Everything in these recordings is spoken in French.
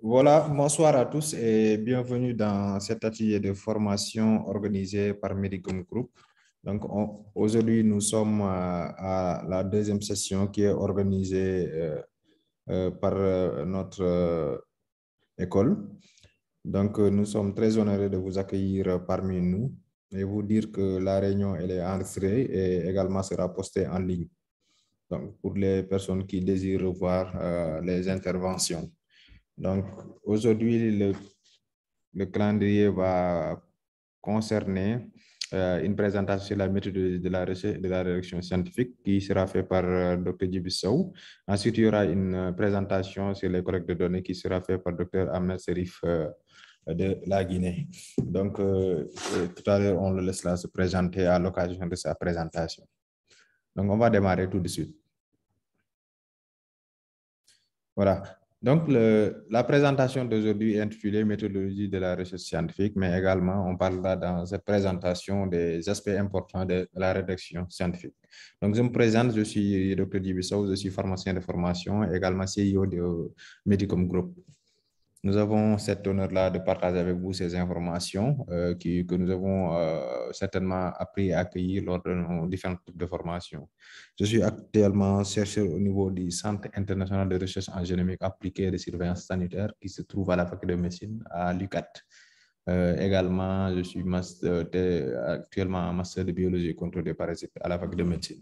Voilà, bonsoir à tous et bienvenue dans cet atelier de formation organisé par Medicom Group. Donc, aujourd'hui, nous sommes à la deuxième session qui est organisée par notre école. Donc, nous sommes très honorés de vous accueillir parmi nous et vous dire que la réunion elle est enregistrée et également sera postée en ligne. Donc, pour les personnes qui désirent revoir les interventions. Donc, aujourd'hui, le calendrier va concerner une présentation sur la méthodologie de la recherche et de la rédaction scientifique qui sera faite par Dr. Djibi Sow. Ensuite, il y aura une présentation sur les collectes de données qui sera faite par Dr. Ahmed Serif de la Guinée. Donc, tout à l'heure, on le laisse là se présenter à l'occasion de sa présentation. Donc, on va démarrer tout de suite. Voilà. Donc, la présentation d'aujourd'hui est intitulée Méthodologie de la recherche scientifique, mais également, on parlera dans cette présentation des aspects importants de la rédaction scientifique. Donc, je me présente, je suis Dr. Djibi Sow, je suis pharmacien de formation, également CEO de Medicom Group. Nous avons cet honneur-là de partager avec vous ces informations que nous avons certainement appris à accueillir lors de nos différents types de formations. Je suis actuellement chercheur au niveau du Centre international de recherche en génomique appliquée et de surveillance sanitaire qui se trouve à la faculté de médecine à l'UQAT. Également, je suis actuellement en master de biologie et contrôle des parasites à la faculté de médecine.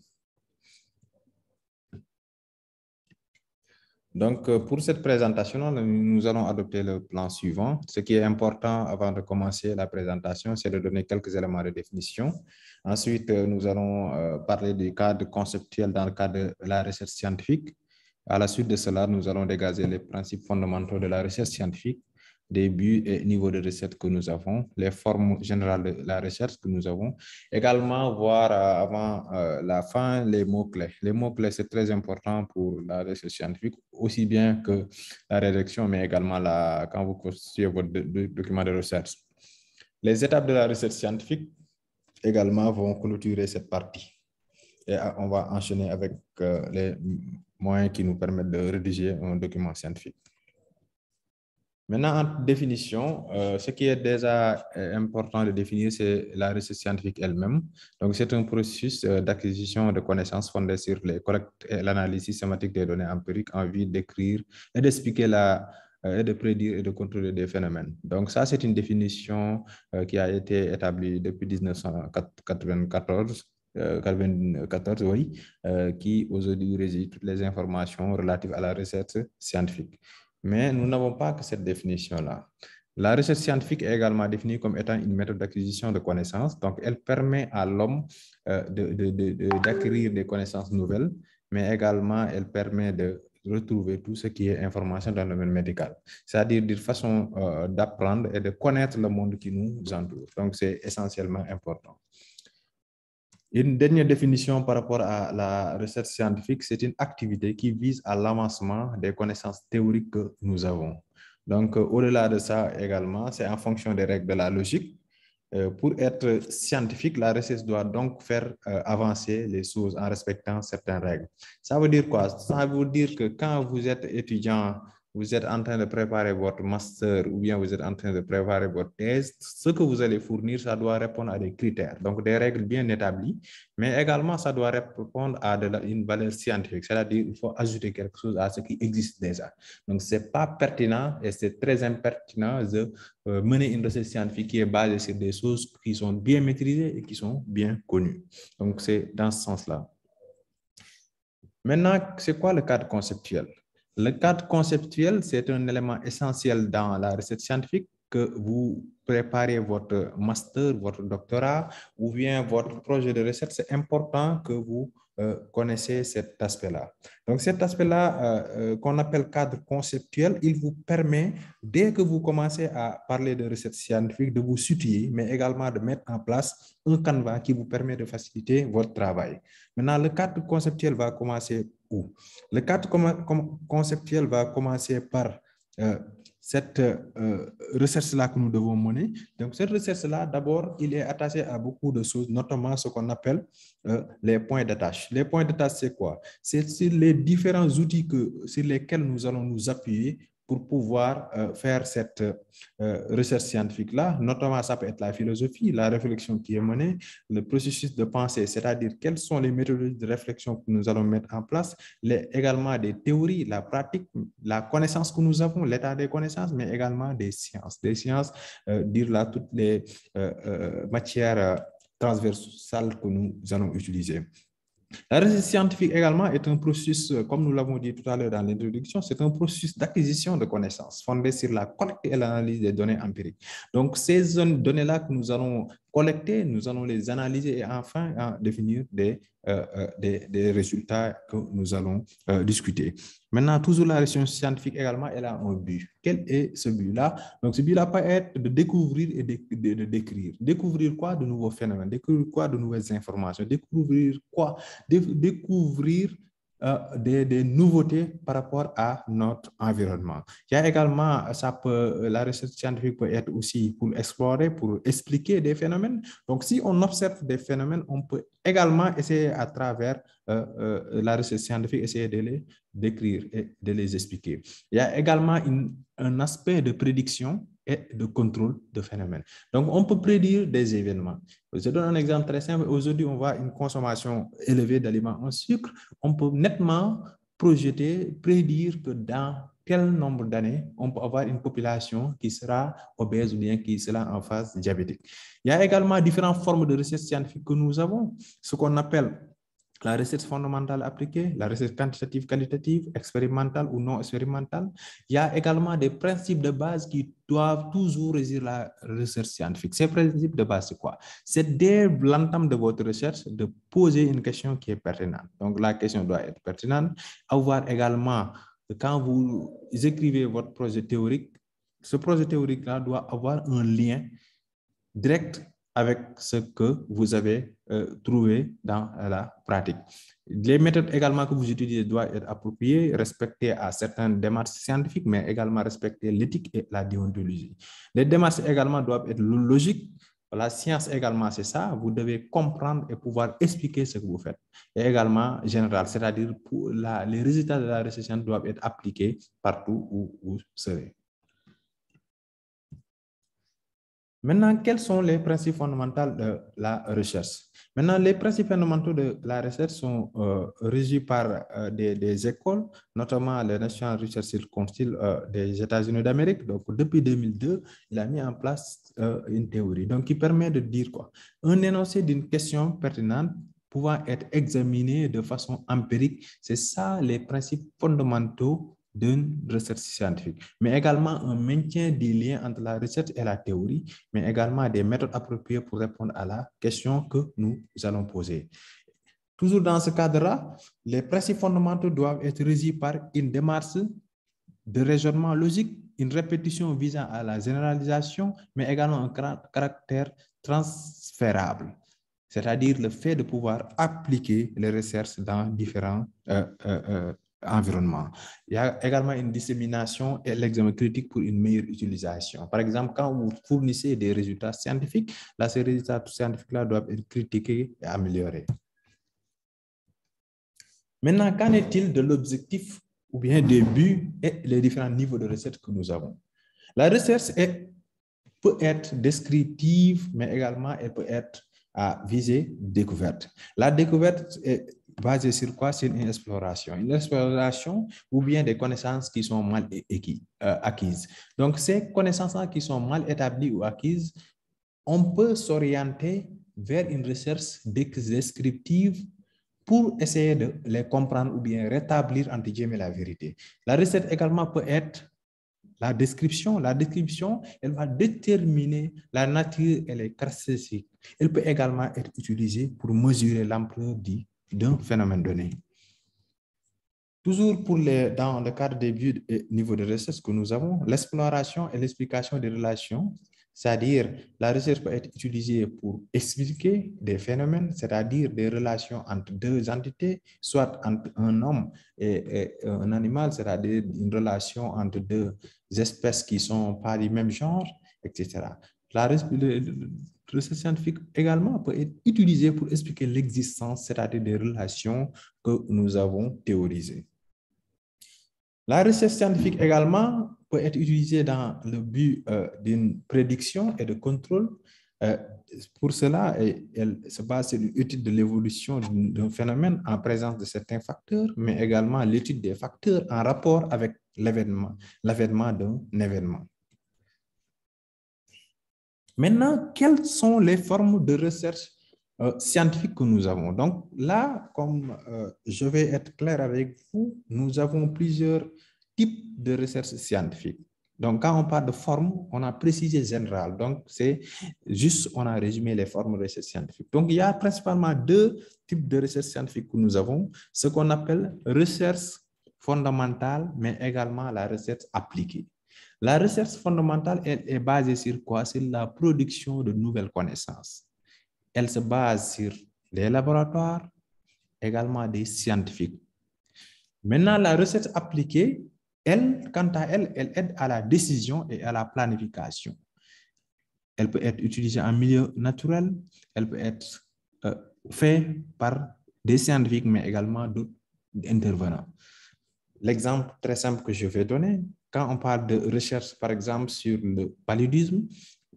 Donc, pour cette présentation, nous allons adopter le plan suivant. Ce qui est important avant de commencer la présentation, c'est de donner quelques éléments de définition. Ensuite, nous allons parler du cadre conceptuel dans le cadre de la recherche scientifique. À la suite de cela, nous allons dégager les principes fondamentaux de la recherche scientifique, des buts et niveaux de recette que nous avons, les formes générales de la recherche que nous avons. Également, voir avant la fin les mots-clés. Les mots-clés, c'est très important pour la recherche scientifique, aussi bien que la rédaction, mais également quand vous constituez votre document de recherche. Les étapes de la recherche scientifique également vont clôturer cette partie. Et on va enchaîner avec les moyens qui nous permettent de rédiger un document scientifique. Maintenant, en définition, ce qui est déjà important de définir, c'est la recherche scientifique elle-même. Donc, c'est un processus d'acquisition de connaissances fondées sur les collectes et l'analyse systématique des données empiriques en vue d'écrire et d'expliquer et de prédire et de contrôler des phénomènes. Donc, ça, c'est une définition qui a été établie depuis 1994. 94, oui, qui aujourd'hui régit toutes les informations relatives à la recherche scientifique. Mais nous n'avons pas que cette définition-là. La recherche scientifique est également définie comme étant une méthode d'acquisition de connaissances. Donc, elle permet à l'homme d'acquérir des connaissances nouvelles, mais également, elle permet de retrouver tout ce qui est information dans le domaine médical. C'est-à-dire d'une façon d'apprendre et de connaître le monde qui nous entoure. Donc, c'est essentiellement important. Une dernière définition par rapport à la recherche scientifique, c'est une activité qui vise à l'avancement des connaissances théoriques que nous avons. Donc, au-delà de ça également, c'est en fonction des règles de la logique. Pour être scientifique, la recherche doit donc faire avancer les choses en respectant certaines règles. Ça veut dire quoi? Ça veut dire que quand vous êtes étudiant, vous êtes en train de préparer votre master ou bien vous êtes en train de préparer votre thèse, ce que vous allez fournir, ça doit répondre à des critères, donc des règles bien établies, mais également ça doit répondre à une valeur scientifique, c'est-à-dire qu'il faut ajouter quelque chose à ce qui existe déjà. Donc, ce n'est pas pertinent et c'est très impertinent de mener une recherche scientifique qui est basée sur des choses qui sont bien maîtrisées et qui sont bien connues. Donc, c'est dans ce sens-là. Maintenant, c'est quoi le cadre conceptuel? Le cadre conceptuel, c'est un élément essentiel dans la recherche scientifique que vous préparez votre master, votre doctorat ou bien votre projet de recherche. C'est important que vous connaissez cet aspect-là. Donc, cet aspect-là qu'on appelle cadre conceptuel, il vous permet, dès que vous commencez à parler de recherche scientifique, de vous situer, mais également de mettre en place un canevas qui vous permet de faciliter votre travail. Maintenant, le cadre conceptuel va commencer où? Le cadre conceptuel va commencer par cette recherche-là que nous devons mener. Donc, cette recherche-là, d'abord, il est attaché à beaucoup de choses, notamment ce qu'on appelle les points d'attache. Les points d'attache, c'est quoi? C'est sur les différents outils sur lesquels nous allons nous appuyer pour pouvoir faire cette recherche scientifique-là. Notamment, ça peut être la philosophie, la réflexion qui est menée, le processus de pensée, c'est-à-dire quelles sont les méthodes de réflexion que nous allons mettre en place, également des théories, la pratique, la connaissance que nous avons, l'état des connaissances, mais également des sciences. Des sciences, dire là toutes les matières transversales que nous allons utiliser. La recherche scientifique également est un processus, comme nous l'avons dit tout à l'heure dans l'introduction, c'est un processus d'acquisition de connaissances fondé sur la collecte et l'analyse des données empiriques. Donc, ces données-là que nous allons collecter, nous allons les analyser et enfin définir des résultats que nous allons discuter. Maintenant, toujours la recherche scientifique également, elle a un but. Quel est ce but-là? Donc, ce but-là peut être de découvrir et de décrire. Découvrir quoi? De nouveaux phénomènes. Découvrir quoi? De nouvelles informations. Découvrir quoi? Découvrir des nouveautés par rapport à notre environnement. Il y a également, la recherche scientifique peut être aussi pour explorer, pour expliquer des phénomènes. Donc, si on observe des phénomènes, on peut également essayer à travers la recherche scientifique, essayer de les décrire et de les expliquer. Il y a également un aspect de prédiction et de contrôle de phénomènes. Donc, on peut prédire des événements. Je donne un exemple très simple. Aujourd'hui, on voit une consommation élevée d'aliments en sucre. On peut nettement prédire que dans quel nombre d'années on peut avoir une population qui sera obèse ou bien qui sera en phase diabétique. Il y a également différentes formes de recherche scientifique que nous avons, ce qu'on appelle la recherche fondamentale appliquée, la recherche quantitative, qualitative, expérimentale ou non expérimentale. Il y a également des principes de base qui doivent toujours régir la recherche scientifique. Ces principes de base, c'est quoi? C'est dès l'entame de votre recherche de poser une question qui est pertinente. Donc, la question doit être pertinente. Avoir également, quand vous écrivez votre projet théorique, ce projet théorique-là doit avoir un lien direct avec ce que vous avez trouvé dans la pratique. Les méthodes également que vous utilisez doivent être appropriées, respecter à certaines démarches scientifiques, mais également respecter l'éthique et la déontologie. Les démarches également doivent être logiques. La science également, c'est ça. Vous devez comprendre et pouvoir expliquer ce que vous faites. Et également général, c'est-à-dire les résultats de la recherche doivent être appliqués partout où vous serez. Maintenant, quels sont les principes fondamentaux de la recherche? Maintenant, les principes fondamentaux de la recherche sont régis par des écoles, notamment le National Research Council des États-Unis d'Amérique. Donc, depuis 2002, il a mis en place une théorie qui permet de dire quoi? Un énoncé d'une question pertinente pouvant être examiné de façon empirique, c'est ça les principes fondamentaux d'une recherche scientifique, mais également un maintien des liens entre la recherche et la théorie, mais également des méthodes appropriées pour répondre à la question que nous allons poser. Toujours dans ce cadre-là, les principes fondamentaux doivent être régis par une démarche de raisonnement logique, une répétition visant à la généralisation, mais également un caractère transférable, c'est-à-dire le fait de pouvoir appliquer les recherches dans différents environnement. Il y a également une dissémination et l'examen critique pour une meilleure utilisation. Par exemple, quand vous fournissez des résultats scientifiques, là, ces résultats scientifiques-là doivent être critiqués et améliorés. Maintenant, qu'en est-il de l'objectif ou bien des buts et les différents niveaux de recherche que nous avons? La recherche peut être descriptive, mais également elle peut être à visée découverte. La découverte est basée sur quoi? C'est une exploration. Une exploration ou bien des connaissances qui sont mal acquises. Donc, ces connaissances-là qui sont mal établies ou acquises, on peut s'orienter vers une recherche descriptive pour essayer de les comprendre ou bien rétablir, entre guillemets, la vérité. La recherche également peut être la description, elle va déterminer la nature et les caractéristiques. Elle peut également être utilisée pour mesurer l'ampleur d'un phénomène donné. Toujours dans le cadre des buts et niveaux de recherche que nous avons, l'exploration et l'explication des relations, c'est-à-dire la recherche peut être utilisée pour expliquer des phénomènes, c'est-à-dire des relations entre deux entités, soit entre un homme et un animal, c'est-à-dire une relation entre deux espèces qui ne sont pas du même genre, etc. La recherche scientifique également peut être utilisée pour expliquer l'existence, c'est-à-dire des relations que nous avons théorisées. La recherche scientifique également peut être utilisée dans le but d'une prédiction et de contrôle. Euh, pour cela, elle se base sur l'étude de l'évolution d'un phénomène en présence de certains facteurs, mais également l'étude des facteurs en rapport avec l'avènement d'un événement. Maintenant, quelles sont les formes de recherche scientifique que nous avons? Donc là, comme je vais être clair avec vous, nous avons plusieurs types de recherche scientifique. Donc, quand on parle de forme, on a précisé général. Donc, c'est juste, on a résumé les formes de recherche scientifique. Donc, il y a principalement deux types de recherche scientifique que nous avons, ce qu'on appelle recherche fondamentale, mais également la recherche appliquée. La recherche fondamentale, elle est basée sur quoi? Sur la production de nouvelles connaissances. Elle se base sur les laboratoires, également des scientifiques. Maintenant, la recherche appliquée, elle, quant à elle, elle aide à la décision et à la planification. Elle peut être utilisée en milieu naturel, elle peut être faite par des scientifiques, mais également d'autres intervenants. L'exemple très simple que je vais donner, quand on parle de recherche, par exemple, sur le paludisme,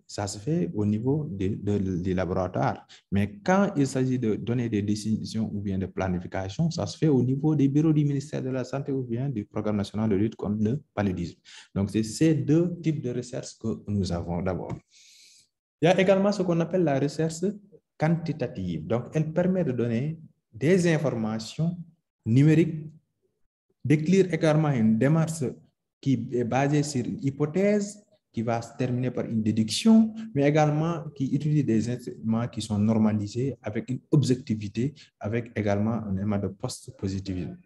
ça se fait au niveau des laboratoires. Mais quand il s'agit de donner des décisions ou bien de planification, ça se fait au niveau des bureaux du ministère de la Santé ou bien du Programme national de lutte contre le paludisme. Donc, c'est ces deux types de recherche que nous avons d'abord. Il y a également ce qu'on appelle la recherche quantitative. Donc, elle permet de donner des informations numériques, d'écrire également une démarche qui est basée sur une hypothèse qui va se terminer par une déduction, mais également qui utilise des instruments qui sont normalisés avec une objectivité, avec également un élément de post-positivisme.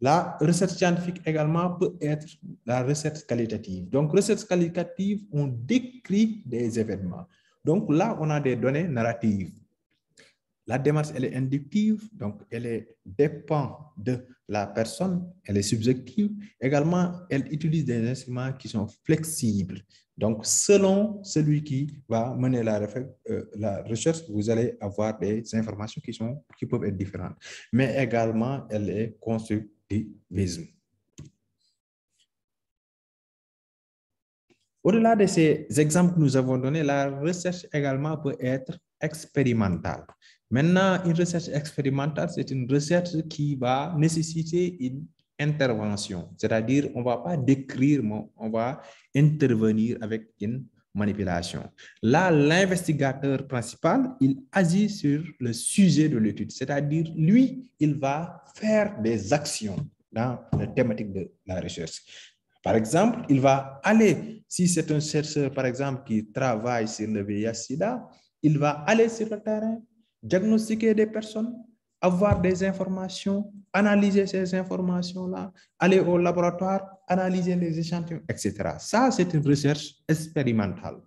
La recherche scientifique également peut être la recherche qualitative. Donc, recherche qualitative, on décrit des événements. Donc là, on a des données narratives. La démarche, elle est inductive, donc elle dépend de la personne, elle est subjective. Également, elle utilise des instruments qui sont flexibles. Donc, selon celui qui va mener la recherche, vous allez avoir des informations qui peuvent être différentes. Mais également, elle est constructivisme. Au-delà de ces exemples que nous avons donnés, la recherche également peut être expérimentale. Maintenant, une recherche expérimentale, c'est une recherche qui va nécessiter une intervention. C'est-à-dire, on ne va pas décrire, mais on va intervenir avec une manipulation. Là, l'investigateur principal, il agit sur le sujet de l'étude. C'est-à-dire, lui, il va faire des actions dans la thématique de la recherche. Par exemple, il va aller, si c'est un chercheur, par exemple, qui travaille sur le VIH-Sida, il va aller sur le terrain, diagnostiquer des personnes, avoir des informations, analyser ces informations-là, aller au laboratoire, analyser les échantillons, etc. Ça, c'est une recherche expérimentale.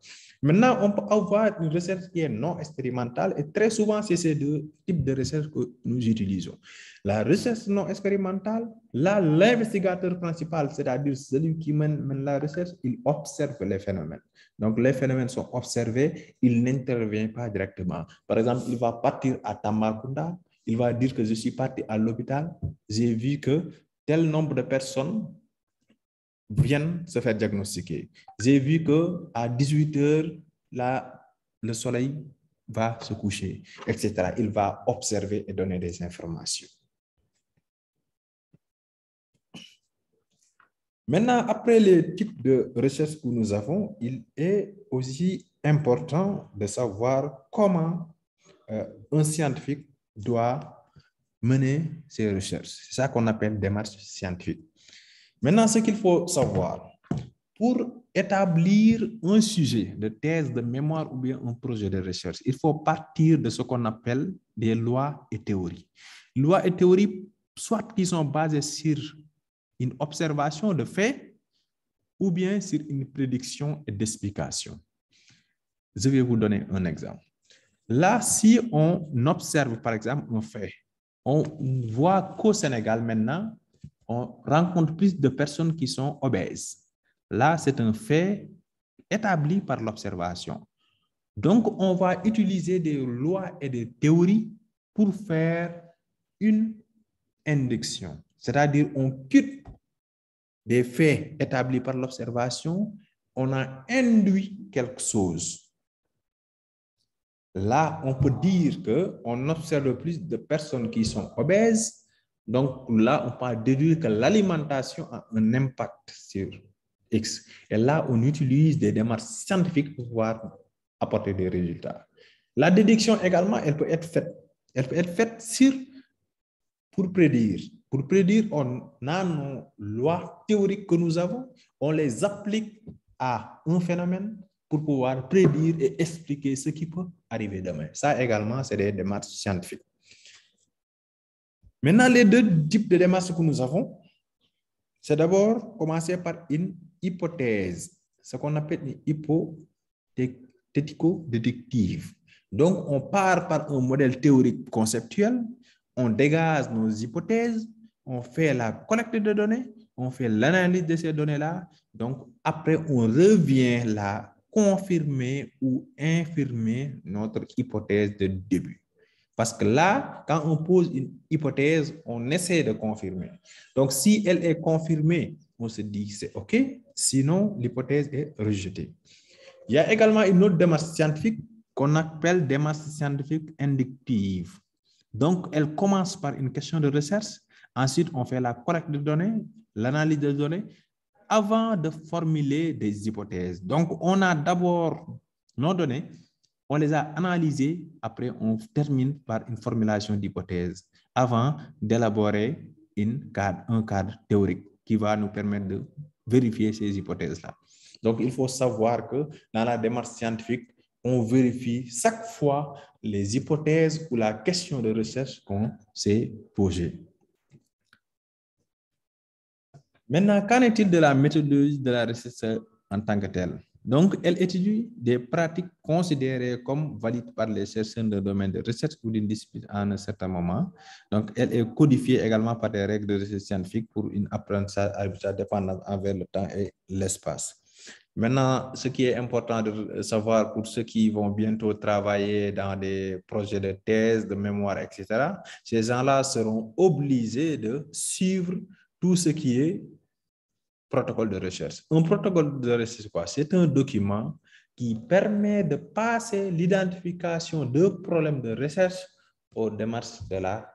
Maintenant, on peut avoir une recherche qui est non expérimentale et très souvent, c'est ces deux types de recherche que nous utilisons. La recherche non expérimentale, là, l'investigateur principal, c'est-à-dire celui qui mène la recherche, il observe les phénomènes. Donc, les phénomènes sont observés, il n'intervient pas directement. Par exemple, il va partir à Tambacounda, il va dire que je suis parti à l'hôpital, j'ai vu que tel nombre de personnes viennent se faire diagnostiquer. J'ai vu qu'à 18 heures, là, le soleil va se coucher, etc. Il va observer et donner des informations. Maintenant, après les types de recherches que nous avons, il est aussi important de savoir comment un scientifique doit mener ses recherches. C'est ça qu'on appelle démarche scientifique. Maintenant, ce qu'il faut savoir, pour établir un sujet de thèse, de mémoire ou bien un projet de recherche, il faut partir de ce qu'on appelle des lois et théories. Lois et théories, soit qui sont basées sur une observation de faits ou bien sur une prédiction et d'explication. Je vais vous donner un exemple. Là, si on observe par exemple un fait, on voit qu'au Sénégal maintenant, on rencontre plus de personnes qui sont obèses. Là, c'est un fait établi par l'observation. Donc, on va utiliser des lois et des théories pour faire une induction. C'est-à-dire, on quitte des faits établis par l'observation, on a induit quelque chose. Là, on peut dire qu'on observe plus de personnes qui sont obèses. Donc là, on peut déduire que l'alimentation a un impact sur X. Et là, on utilise des démarches scientifiques pour pouvoir apporter des résultats. La déduction également, elle peut être faite. Elle peut être faite pour prédire. Pour prédire, on a nos lois théoriques que nous avons, on les applique à un phénomène pour pouvoir prédire et expliquer ce qui peut arriver demain. Ça également, c'est des démarches scientifiques. Maintenant, les deux types de démarches que nous avons, c'est d'abord commencer par une hypothèse, ce qu'on appelle une hypothético-déductive. Donc, on part par un modèle théorique conceptuel, on dégage nos hypothèses, on fait la collecte de données, on fait l'analyse de ces données-là. Donc, après, on revient là, confirmer ou infirmer notre hypothèse de début. Parce que là, quand on pose une hypothèse, on essaie de confirmer. Donc, si elle est confirmée, on se dit que c'est OK. Sinon, l'hypothèse est rejetée. Il y a également une autre démarche scientifique qu'on appelle démarche scientifique inductive. Donc, elle commence par une question de recherche. Ensuite, on fait la collecte de données, l'analyse des données, avant de formuler des hypothèses. Donc, on a d'abord nos données, on les a analysées, après on termine par une formulation d'hypothèse avant d'élaborer un cadre théorique qui va nous permettre de vérifier ces hypothèses-là. Donc, il faut savoir que dans la démarche scientifique, on vérifie chaque fois les hypothèses ou la question de recherche qu'on s'est posée. Maintenant, qu'en est-il de la méthodologie de la recherche en tant que telle? Donc, elle étudie des pratiques considérées comme valides par les chercheurs de domaine de recherche ou d'une discipline à un certain moment. Donc, elle est codifiée également par des règles de recherche scientifique pour une apprentissage arbitraire dépendant envers le temps et l'espace. Maintenant, ce qui est important de savoir pour ceux qui vont bientôt travailler dans des projets de thèse, de mémoire, etc., ces gens-là seront obligés de suivre tout ce qui est protocole de recherche. Un protocole de recherche, quoi? C'est un document qui permet de passer l'identification de problèmes de recherche aux démarches de la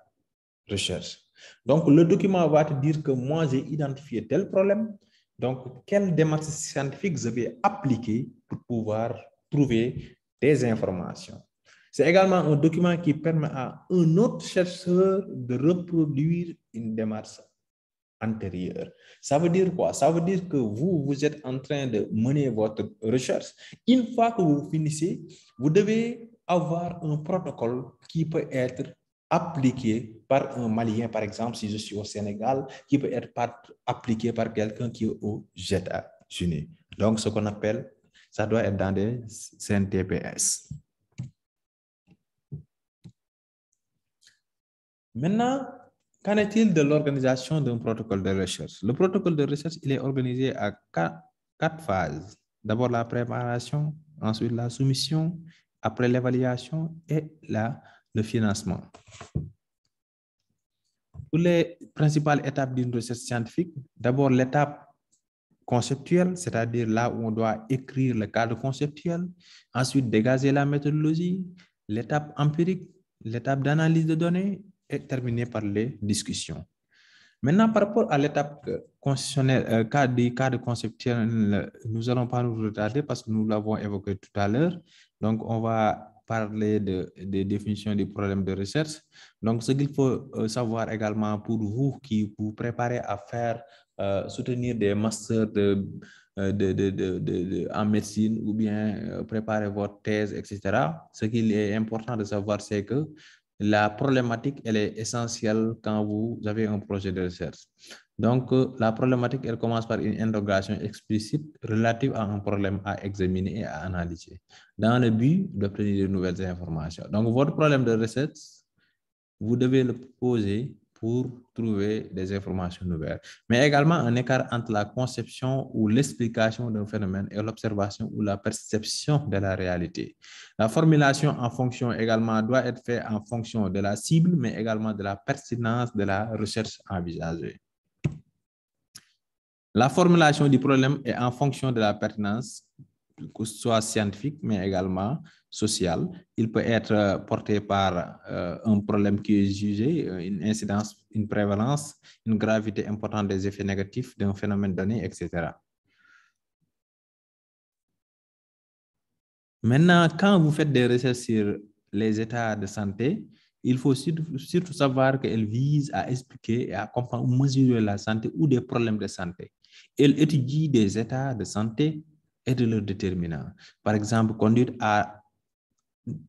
recherche. Donc, le document va te dire que moi, j'ai identifié tel problème. Donc, quelle démarche scientifique je vais appliquer pour pouvoir trouver des informations. C'est également un document qui permet à un autre chercheur de reproduire une démarche antérieure. Ça veut dire quoi? Ça veut dire que vous êtes en train de mener votre recherche. Une fois que vous finissez, vous devez avoir un protocole qui peut être appliqué par un Malien, par exemple, si je suis au Sénégal, qui peut être appliqué par quelqu'un qui est aux États-Unis. Donc, ce qu'on appelle, ça doit être dans des CNTPS. Maintenant, qu'en est-il de l'organisation d'un protocole de recherche? Le protocole de recherche, il est organisé à quatre phases. D'abord la préparation, ensuite la soumission, après l'évaluation et le financement. Pour les principales étapes d'une recherche scientifique, d'abord l'étape conceptuelle, c'est-à-dire là où on doit écrire le cadre conceptuel, ensuite dégager la méthodologie, l'étape empirique, l'étape d'analyse de données et terminer par les discussions. Maintenant, par rapport à l'étape constitutionnelle, cadre conceptuel, nous n'allons pas nous retarder parce que nous l'avons évoqué tout à l'heure. Donc, on va parler des définitions des problèmes de recherche. Donc, ce qu'il faut savoir également pour vous qui vous préparez à faire, soutenir des masters en médecine ou bien préparer votre thèse, etc. Ce qu'il est important de savoir, c'est que la problématique, elle est essentielle quand vous avez un projet de recherche. Donc, la problématique, elle commence par une interrogation explicite relative à un problème à examiner et à analyser, dans le but d'obtenir de nouvelles informations. Donc, votre problème de recherche, vous devez le poser pour trouver des informations nouvelles, mais également un écart entre la conception ou l'explication d'un phénomène et l'observation ou la perception de la réalité. La formulation en fonction également doit être faite en fonction de la cible, mais également de la pertinence de la recherche envisagée. La formulation du problème est en fonction de la pertinence, que ce soit scientifique, mais également social. Il peut être porté par un problème qui est jugé, une incidence, une prévalence, une gravité importante des effets négatifs d'un phénomène donné, etc. Maintenant, quand vous faites des recherches sur les états de santé, il faut surtout savoir qu'elles visent à expliquer et à comprendre ou mesurer la santé ou des problèmes de santé. Elle étudie des états de santé et de leurs déterminants. Par exemple, conduite à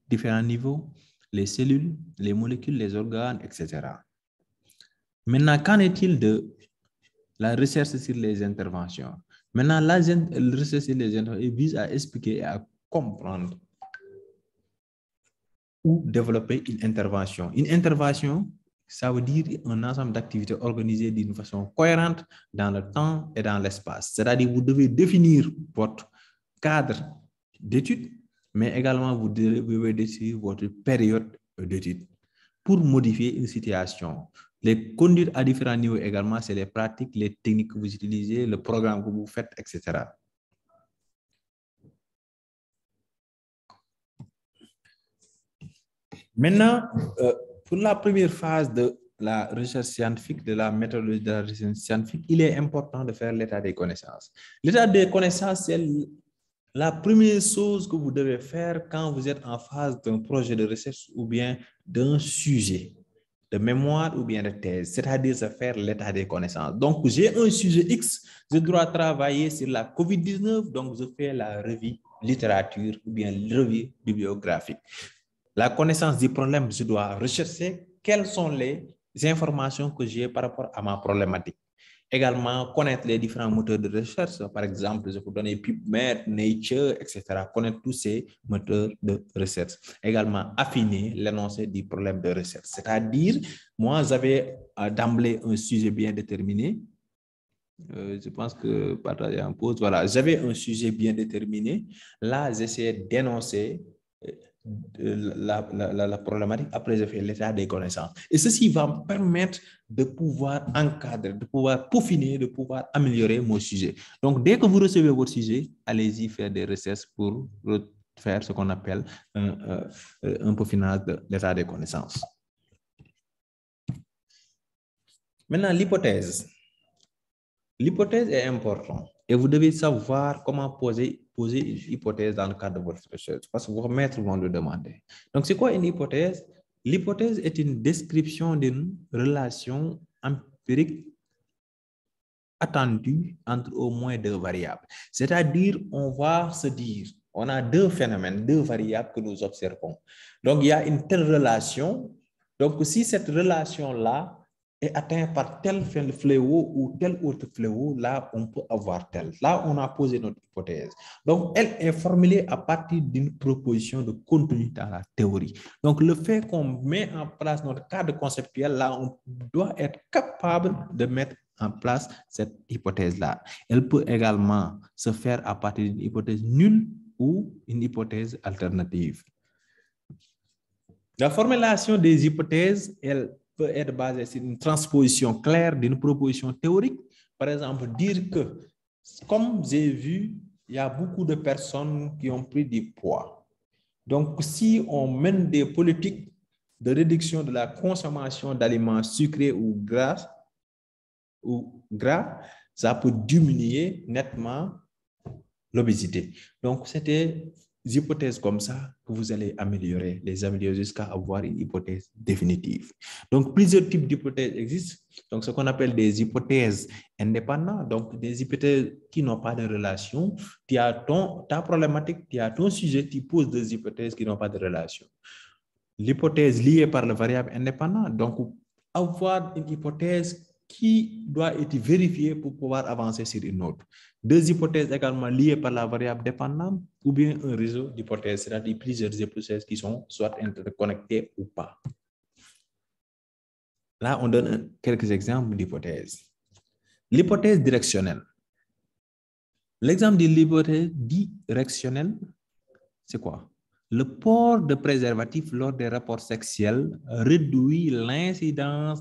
différents niveaux, les cellules, les molécules, les organes, etc. Maintenant, qu'en est-il de la recherche sur les interventions? Maintenant, la recherche sur les interventions vise à expliquer et à comprendre ou développer une intervention. Une intervention, ça veut dire un ensemble d'activités organisées d'une façon cohérente dans le temps et dans l'espace. C'est-à-dire vous devez définir votre cadre d'études, mais également vous devez définir votre période d'études pour modifier une situation. Les conduites à différents niveaux également, c'est les pratiques, les techniques que vous utilisez, le programme que vous faites, etc. Maintenant, pour la première phase de la recherche scientifique, de la méthodologie de la recherche scientifique, il est important de faire l'état des connaissances. L'état des connaissances, c'est la première chose que vous devez faire quand vous êtes en phase d'un projet de recherche ou bien d'un sujet de mémoire ou bien de thèse, c'est-à-dire de faire l'état des connaissances. Donc, j'ai un sujet X, je dois travailler sur la COVID-19, donc je fais la revue littérature ou bien revue bibliographique. La connaissance du problème, je dois rechercher quelles sont les informations que j'ai par rapport à ma problématique. Également, connaître les différents moteurs de recherche. Par exemple, je peux donner PubMed, Nature, etc. Connaître tous ces moteurs de recherche. Également, affiner l'énoncé du problème de recherche. C'est-à-dire, moi, j'avais d'emblée un sujet bien déterminé. Je pense que partager en pause, voilà, j'avais un sujet bien déterminé. Là, j'essayais d'énoncer la problématique. Après, j'ai fait l'état des connaissances. Et ceci va me permettre de pouvoir encadrer, de pouvoir peaufiner, de pouvoir améliorer mon sujet. Donc, dès que vous recevez votre sujet, allez-y faire des recherches pour faire ce qu'on appelle un peaufinage de l'état des connaissances. Maintenant, l'hypothèse. L'hypothèse est importante et vous devez savoir comment poser une hypothèse dans le cadre de votre recherche parce que vos maîtres vont le demander. Donc, c'est quoi une hypothèse? L'hypothèse est une description d'une relation empirique attendue entre au moins deux variables. C'est-à-dire, on va se dire, on a deux phénomènes, deux variables que nous observons. Donc, il y a une telle relation. Donc, si cette relation-là est atteinte par tel fléau ou tel autre fléau, là, on peut avoir tel. Là, on a posé notre hypothèse. Donc, elle est formulée à partir d'une proposition de contenu dans la théorie. Donc, le fait qu'on met en place notre cadre conceptuel, là, on doit être capable de mettre en place cette hypothèse-là. Elle peut également se faire à partir d'une hypothèse nulle ou une hypothèse alternative. La formulation des hypothèses, elle peut être basée sur une transposition claire d'une proposition théorique. Par exemple, dire que, comme j'ai vu, il y a beaucoup de personnes qui ont pris du poids. Donc, si on mène des politiques de réduction de la consommation d'aliments sucrés ou gras, ça peut diminuer nettement l'obésité. Donc, c'était des hypothèses comme ça que vous allez améliorer jusqu'à avoir une hypothèse définitive. Donc, plusieurs types d'hypothèses existent. Donc, ce qu'on appelle des hypothèses indépendantes, donc des hypothèses qui n'ont pas de relation. Tu as ta problématique, tu as ton sujet, tu poses des hypothèses qui n'ont pas de relation. L'hypothèse liée par le variable indépendant, donc avoir une hypothèse qui doit être vérifiée pour pouvoir avancer sur une autre. Deux hypothèses également liées par la variable dépendante ou bien un réseau d'hypothèses, c'est-à-dire plusieurs hypothèses qui sont soit interconnectées ou pas. Là, on donne quelques exemples d'hypothèses. L'hypothèse directionnelle. L'exemple de l'hypothèse directionnelle, c'est quoi? Le port de préservatif lors des rapports sexuels réduit l'incidence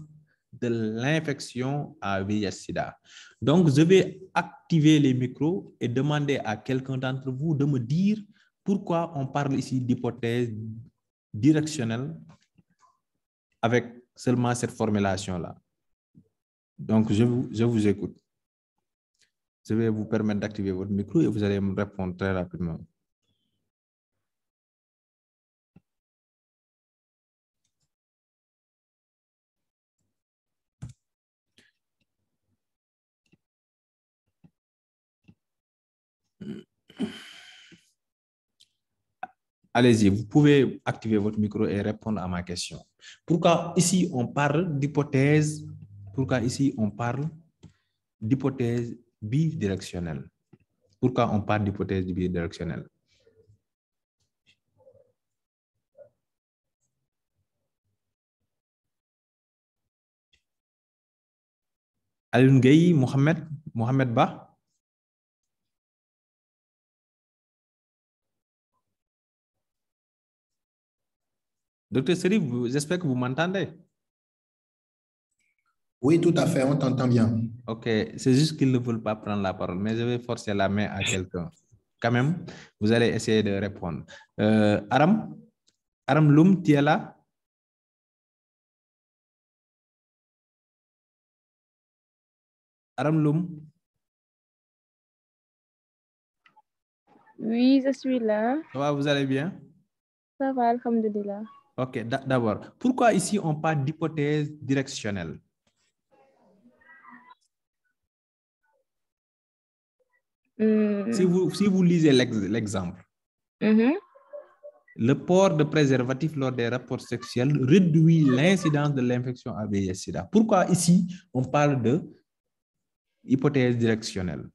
de l'infection à VIH-Sida. Donc, je vais activer les micros et demander à quelqu'un d'entre vous de me dire pourquoi on parle ici d'hypothèse directionnelle avec seulement cette formulation-là. Donc, je vous écoute. Je vais vous permettre d'activer votre micro et vous allez me répondre très rapidement. Allez-y, vous pouvez activer votre micro et répondre à ma question. Pourquoi ici on parle d'hypothèse, pourquoi ici on parle d'hypothèse bidirectionnelle? Pourquoi on parle d'hypothèse bidirectionnelle? Alioune Gueye, Mohamed Ba. Docteur Serif, j'espère que vous m'entendez. Oui, tout à fait, on t'entend bien. Ok, c'est juste qu'ils ne veulent pas prendre la parole, mais je vais forcer la main à quelqu'un. Quand même, vous allez essayer de répondre. Aram Loum, tu es là? Aram Loum? Oui, je suis là. Ça va, vous allez bien? Ça va, alhamdulillah. Ok, d'abord, pourquoi ici on parle d'hypothèse directionnelle? Si vous lisez l'exemple, le port de préservatif lors des rapports sexuels réduit l'incidence de l'infection à VIH-Sida. Pourquoi ici on parle de hypothèse directionnelle?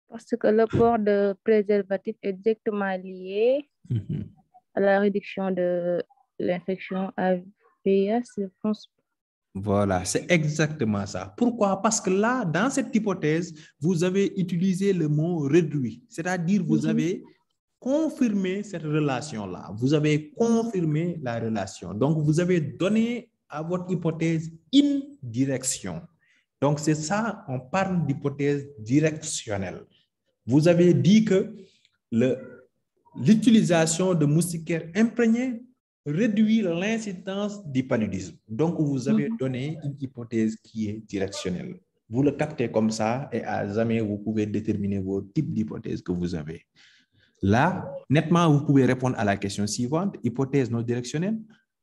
Parce que le port de préservatif est directement lié à la réduction de l'infection à VIH, je pense. Voilà, c'est exactement ça. Pourquoi? Parce que là, dans cette hypothèse, vous avez utilisé le mot réduit, c'est-à-dire vous avez confirmé cette relation-là. Vous avez confirmé la relation. Donc, vous avez donné à votre hypothèse une direction. Donc, c'est ça, on parle d'hypothèse directionnelle. Vous avez dit que l'utilisation de moustiquaires imprégnés réduit l'incidence du paludisme. Donc, vous avez donné une hypothèse qui est directionnelle. Vous le captez comme ça et à jamais vous pouvez déterminer vos types d'hypothèses que vous avez. Là, nettement, vous pouvez répondre à la question suivante, hypothèse non directionnelle.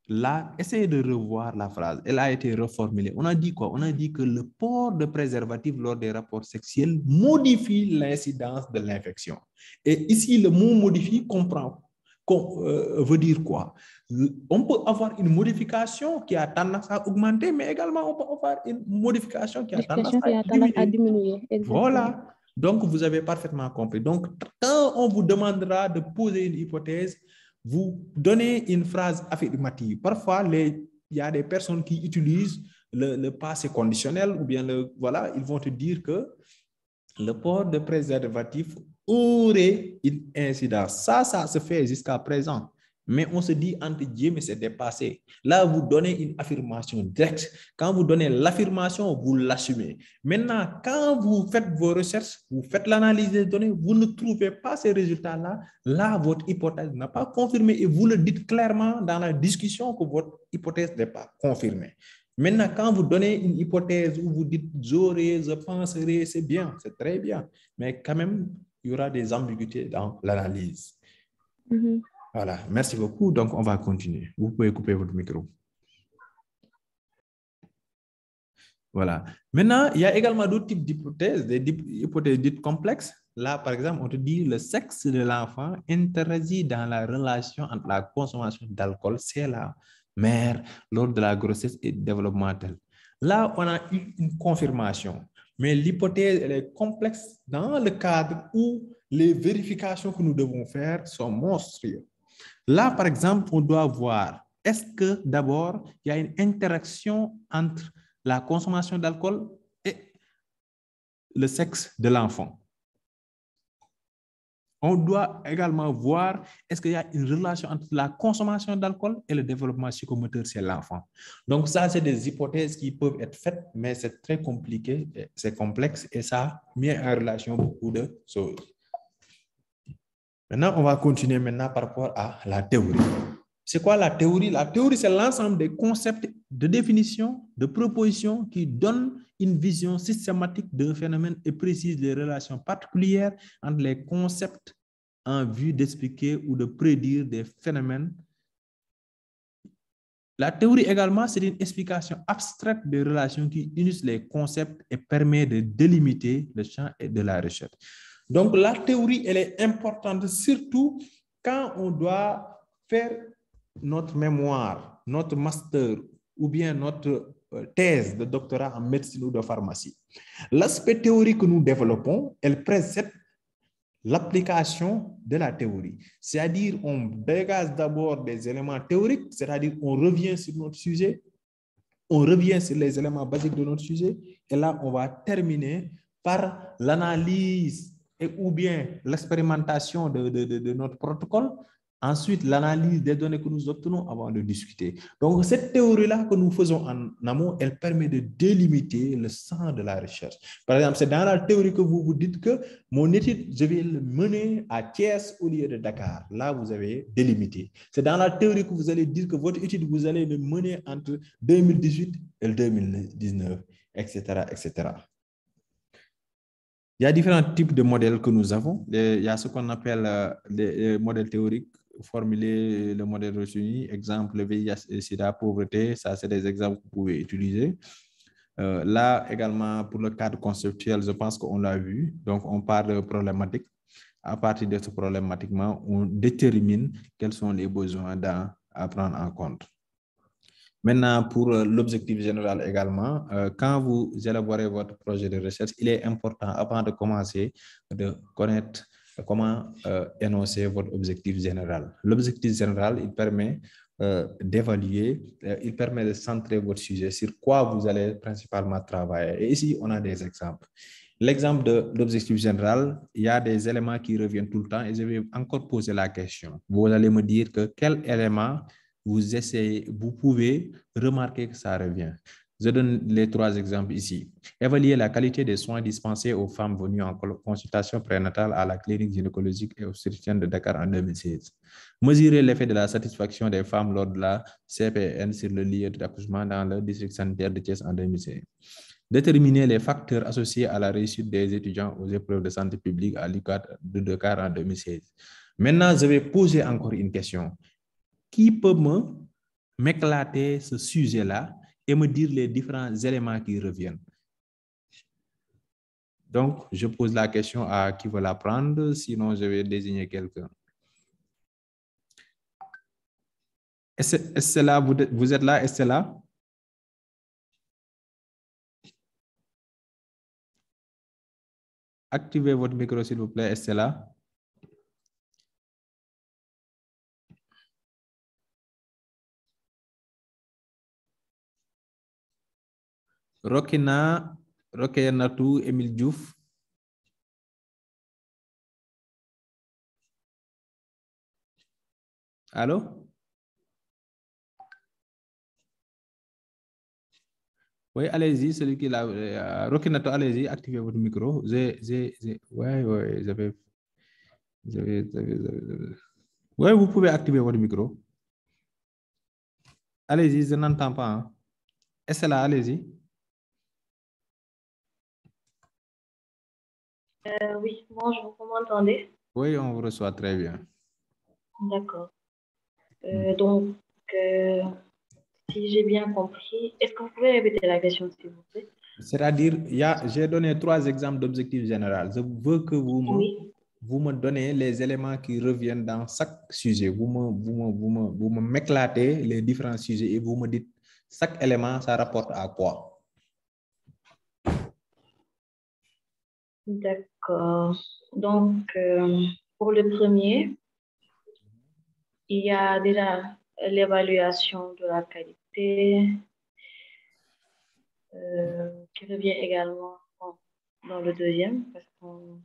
Là, essayez de revoir la phrase. Elle a été reformulée. On a dit quoi? On a dit que le port de préservatif lors des rapports sexuels modifie l'incidence de l'infection. Et ici, le mot modifie veut dire quoi? On peut avoir une modification qui a tendance à augmenter, mais également on peut avoir une modification qui a tendance à diminuer. Voilà. Donc, vous avez parfaitement compris. Donc, quand on vous demandera de poser une hypothèse, vous donnez une phrase affirmative. Parfois, il y a des personnes qui utilisent le passé conditionnel ou bien voilà, ils vont te dire que le port de préservatif aurait une incidence. Ça se fait jusqu'à présent. Mais on se dit, entre guillemets, c'est dépassé. Là, vous donnez une affirmation directe. Quand vous donnez l'affirmation, vous l'assumez. Maintenant, quand vous faites vos recherches, vous faites l'analyse des données, vous ne trouvez pas ces résultats-là. Là, votre hypothèse n'a pas confirmé et vous le dites clairement dans la discussion que votre hypothèse n'est pas confirmée. Maintenant, quand vous donnez une hypothèse où vous dites j'aurais, je penserais, c'est bien, c'est très bien. Mais quand même, il y aura des ambiguïtés dans l'analyse. Voilà, merci beaucoup. Donc, on va continuer. Vous pouvez couper votre micro. Voilà. Maintenant, il y a également d'autres types d'hypothèses, des hypothèses dites complexes. Là, par exemple, on te dit le sexe de l'enfant interagit dans la relation entre la consommation d'alcool chez la mère lors de la grossesse et développementale. Là, on a eu une confirmation, mais l'hypothèse elle est complexe dans le cadre où les vérifications que nous devons faire sont monstrueuses. Là, par exemple, on doit voir, est-ce que d'abord, il y a une interaction entre la consommation d'alcool et le sexe de l'enfant? On doit également voir est-ce qu'il y a une relation entre la consommation d'alcool et le développement psychomoteur chez l'enfant. Donc ça, c'est des hypothèses qui peuvent être faites, mais c'est très compliqué, c'est complexe et ça met en relation beaucoup de choses. Maintenant, on va continuer maintenant par rapport à la théorie. C'est quoi la théorie? La théorie, c'est l'ensemble des concepts de définition, de propositions qui donnent une vision systématique d'un phénomène et précise les relations particulières entre les concepts en vue d'expliquer ou de prédire des phénomènes. La théorie également, c'est une explication abstraite des relations qui unissent les concepts et permet de délimiter le champ de la recherche. Donc, la théorie, elle est importante surtout quand on doit faire notre mémoire, notre master ou bien notre thèse de doctorat en médecine ou de pharmacie. L'aspect théorique que nous développons, elle précède l'application de la théorie. C'est-à-dire, on dégage d'abord des éléments théoriques, c'est-à-dire on revient sur notre sujet, on revient sur les éléments basiques de notre sujet, et là, on va terminer par l'analyse ou bien l'expérimentation de notre protocole. Ensuite, l'analyse des données que nous obtenons avant de discuter. Donc, cette théorie-là que nous faisons en amont, elle permet de délimiter le champ de la recherche. Par exemple, c'est dans la théorie que vous vous dites que mon étude, je vais le mener à Thiès au lieu de Dakar. Là, vous avez délimité. C'est dans la théorie que vous allez dire que votre étude, vous allez le mener entre 2018 et 2019, etc., etc. Il y a différents types de modèles que nous avons. Il y a ce qu'on appelle les modèles théoriques formulés, le modèle retenu, exemple, le VIH, sida, pauvreté, ça c'est des exemples que vous pouvez utiliser. Là également, pour le cadre conceptuel, je pense qu'on l'a vu. Donc, on parle de problématique. À partir de ce problématiquement, on détermine quels sont les besoins à prendre en compte. Maintenant, pour l'objectif général également, quand vous élaborez votre projet de recherche, il est important, avant de commencer, de connaître comment énoncer votre objectif général. L'objectif général, il permet d'évaluer, il permet de centrer votre sujet sur quoi vous allez principalement travailler. Et ici, on a des exemples. L'exemple de l'objectif général, il y a des éléments qui reviennent tout le temps et je vais encore poser la question. Vous allez me dire que quel élément vous pouvez remarquer que ça revient. Je donne les 3 exemples ici. Évaluer la qualité des soins dispensés aux femmes venues en consultation prénatale à la clinique gynécologique et obstétricienne de Dakar en 2016. Mesurer l'effet de la satisfaction des femmes lors de la CPN sur le lieu d'accouchement dans le district sanitaire de Thiès en 2016. Déterminer les facteurs associés à la réussite des étudiants aux épreuves de santé publique à l'UQAD de Dakar en 2016. Maintenant, je vais poser encore une question. Qui peut m'éclater ce sujet-là et me dire les différents éléments qui reviennent? Donc, je pose la question à qui veut la prendre, sinon je vais désigner quelqu'un. Est-ce là, vous êtes là, est-ce là? Activez votre micro, s'il vous plaît, est-ce là? Rokina, Rokenatou, Emile Diouf. Allô? Oui, allez-y, celui qui l'a. Rokinatou, allez-y, activez votre micro. Oui, vous pouvez activer votre micro. Allez-y, je n'entends pas. Hein. Est-ce là, allez-y. Oui, bonjour, vous m'entendez? Oui, on vous reçoit très bien. D'accord. Donc, si j'ai bien compris, est-ce que vous pouvez répéter la question, s'il vous plaît? C'est-à-dire, j'ai donné 3 exemples d'objectifs généraux. Je veux que vous me donnez les éléments qui reviennent dans chaque sujet. Vous m'éclatez les différents sujets et vous me dites chaque élément, ça rapporte à quoi? D'accord. Donc, pour le premier, il y a déjà l'évaluation de la qualité qui revient également dans le deuxième, parce qu'on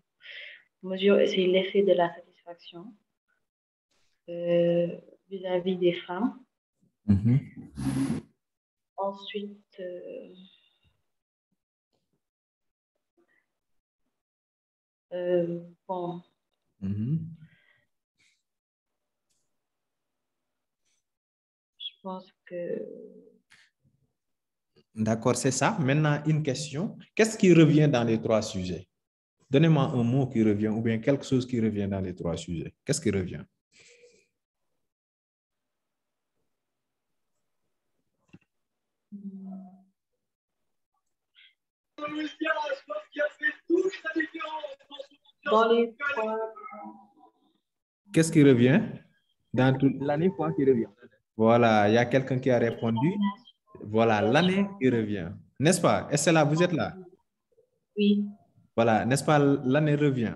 mesure aussi l'effet de la satisfaction satisfaction vis-à-vis des femmes. Ensuite, bon. Je pense que... D'accord, c'est ça. Maintenant, une question. Qu'est-ce qui revient dans les 3 sujets? Donnez-moi un mot qui revient ou bien quelque chose qui revient dans les 3 sujets. Qu'est-ce qui revient? Dans les 3... Qu'est-ce qui revient? Dans tout... L'année quoi qui revient. Voilà, il y a quelqu'un qui a répondu. Voilà, l'année qui revient. N'est-ce pas? Est-ce que là, vous êtes là? Oui. Voilà, n'est-ce pas? L'année revient.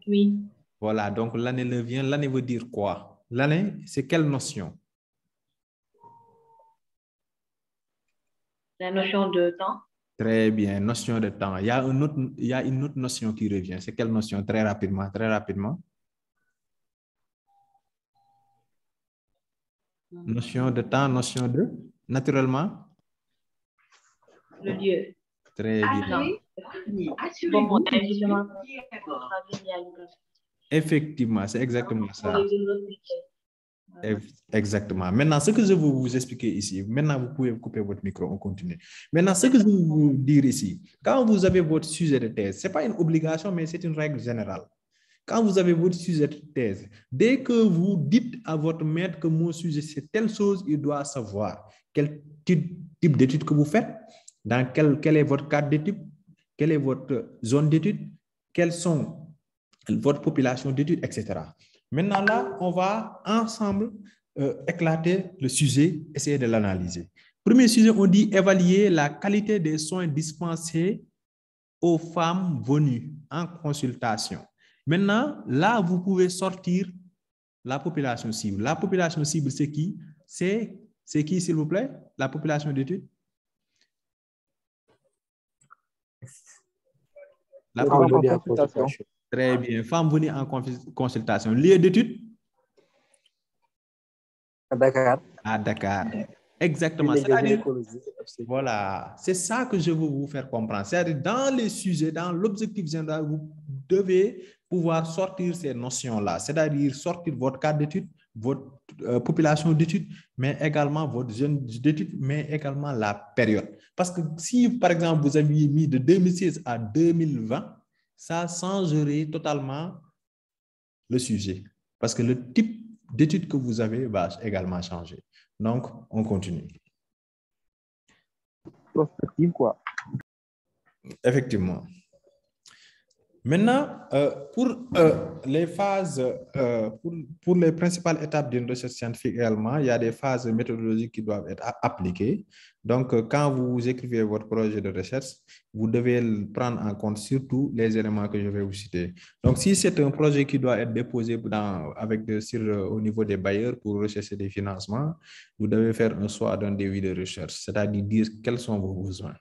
Oui. Voilà, donc l'année revient. L'année veut dire quoi? L'année, c'est quelle notion? La notion de temps. Très bien, notion de temps. Il y a une autre notion qui revient. C'est quelle notion? Très rapidement, très rapidement. Notion de temps, notion de... Naturellement? Le lieu. Très bien. Bon, effectivement, c'est exactement ça. Exactement. Maintenant, ce que je veux vous expliquer ici, maintenant vous pouvez couper votre micro, on continue. Maintenant, ce que je veux vous dire ici, quand vous avez votre sujet de thèse, ce n'est pas une obligation, mais c'est une règle générale. Quand vous avez votre sujet de thèse, dès que vous dites à votre maître que mon sujet c'est telle chose, il doit savoir quel type d'études que vous faites, dans quel est votre cadre d'études, quelle est votre zone d'études, quelles sont votre population d'études, etc. Maintenant, là, on va ensemble éclater le sujet, essayer de l'analyser. Premier sujet, on dit évaluer la qualité des soins dispensés aux femmes venues en consultation. Maintenant, là, vous pouvez sortir la population cible. La population cible, c'est qui? C'est qui, s'il vous plaît? La population d'études? La femme venue en consultation. Très bien. Femme venue en consultation. Lieu d'études? À Dakar. À Dakar. Exactement. Voilà. C'est ça que je veux vous faire comprendre. C'est-à-dire, dans les sujets, dans l'objectif général, vous devez pouvoir sortir ces notions-là. C'est-à-dire, sortir votre cadre d'études, votre population d'études, mais également votre zone d'études, mais également la période. Parce que si, par exemple, vous aviez mis de 2016 à 2020, ça changerait totalement le sujet. Parce que le type d'études que vous avez va également changer. Donc, on continue. Prospective, quoi. Effectivement. Maintenant, pour les phases, pour les principales étapes d'une recherche scientifique également, il y a des phases méthodologiques qui doivent être appliquées. Donc, quand vous écrivez votre projet de recherche, vous devez prendre en compte surtout les éléments que je vais vous citer. Donc, si c'est un projet qui doit être déposé au niveau des bailleurs pour rechercher des financements, vous devez faire un choix d'un devis de recherche, c'est-à-dire dire quels sont vos besoins.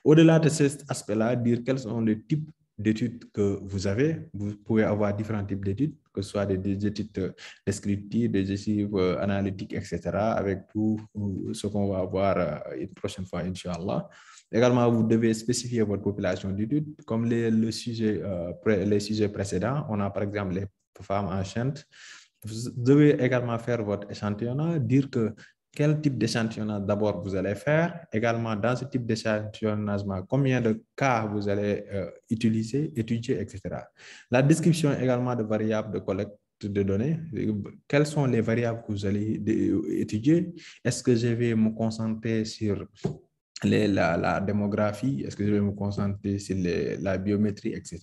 Au-delà de cet aspect-là, dire quels sont les types d'études que vous avez. Vous pouvez avoir différents types d'études, que ce soit des études descriptives, des études analytiques, etc., avec tout ce qu'on va voir une prochaine fois, Inch'Allah. Également, vous devez spécifier votre population d'études. Comme les sujets précédents, on a par exemple les femmes enceintes. Vous devez également faire votre échantillonnage, dire quel type d'échantillonnage d'abord vous allez faire. Également, dans ce type d'échantillonnage, combien de cas vous allez utiliser, étudier, etc. La description également de variables de collecte de données. Quelles sont les variables que vous allez étudier? Est-ce que je vais me concentrer sur la démographie? Est-ce que je vais me concentrer sur la biométrie, etc.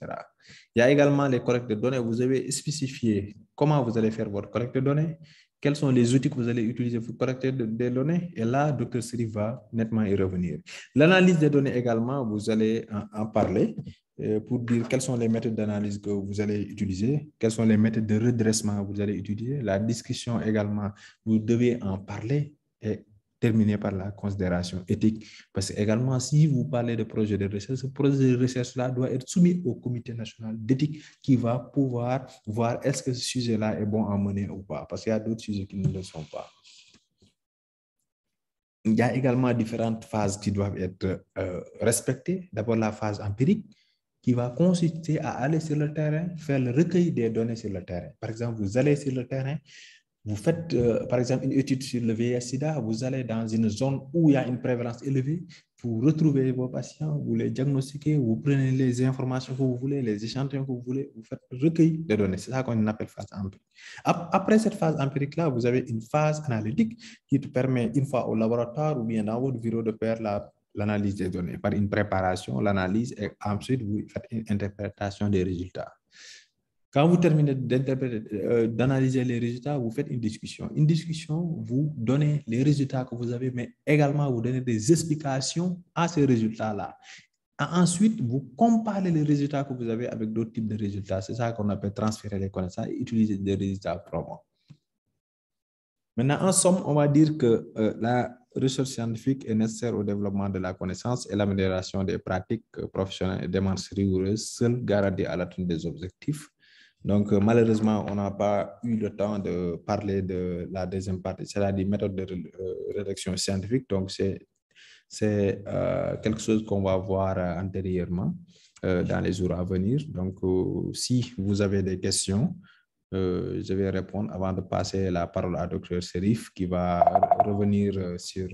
Il y a également les collectes de données. Vous avez spécifié comment vous allez faire votre collecte de données. Quels sont les outils que vous allez utiliser pour collecter des données? Et là, Dr. Sri va nettement y revenir. L'analyse des données également, vous allez en parler pour dire quelles sont les méthodes d'analyse que vous allez utiliser, quelles sont les méthodes de redressement que vous allez utiliser. La discussion également, vous devez en parler. Et terminer par la considération éthique. Parce que également, si vous parlez de projet de recherche, ce projet de recherche-là doit être soumis au comité national d'éthique qui va pouvoir voir est-ce que ce sujet-là est bon à mener ou pas. Parce qu'il y a d'autres sujets qui ne le sont pas. Il y a également différentes phases qui doivent être respectées. D'abord, la phase empirique qui va consister à aller sur le terrain, faire le recueil des données sur le terrain. Par exemple, vous allez sur le terrain, vous faites, par exemple, une étude sur le VIH-Sida, vous allez dans une zone où il y a une prévalence élevée, vous retrouvez vos patients, vous les diagnostiquez, vous prenez les informations que vous voulez, les échantillons que vous voulez, vous faites le recueil des données. C'est ça qu'on appelle phase empirique. Après cette phase empirique-là, vous avez une phase analytique qui te permet, une fois au laboratoire ou bien dans votre bureau, de faire l'analyse des données par une préparation, l'analyse, et ensuite vous faites une interprétation des résultats. Quand vous terminez d'analyser les résultats, vous faites une discussion. Une discussion, vous donnez les résultats que vous avez, mais également vous donnez des explications à ces résultats-là. Ensuite, vous comparez les résultats que vous avez avec d'autres types de résultats. C'est ça qu'on appelle transférer les connaissances et utiliser des résultats probants. Maintenant, en somme, on va dire que la recherche scientifique est nécessaire au développement de la connaissance et l'amélioration des pratiques professionnelles et des démarches rigoureuses, seules garanties à l'atteinte des objectifs. Donc, malheureusement, on n'a pas eu le temps de parler de la deuxième partie, c'est-à-dire méthode de rédaction scientifique. Donc, c'est quelque chose qu'on va voir antérieurement dans les jours à venir. Donc, si vous avez des questions, je vais répondre avant de passer la parole à Dr. Serif qui va revenir sur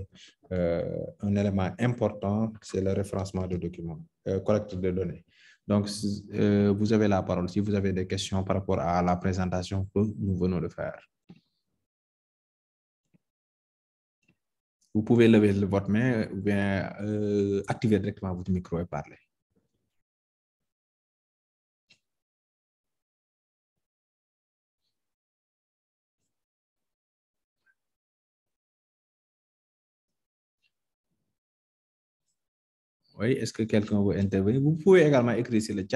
un élément important, c'est le référencement de documents, collecte de données. Donc, vous avez la parole si vous avez des questions par rapport à la présentation que nous venons de faire. Vous pouvez lever votre main ou bien activer directement votre micro et parler. Oui, est-ce que quelqu'un veut intervenir? Vous pouvez également écrire sur le chat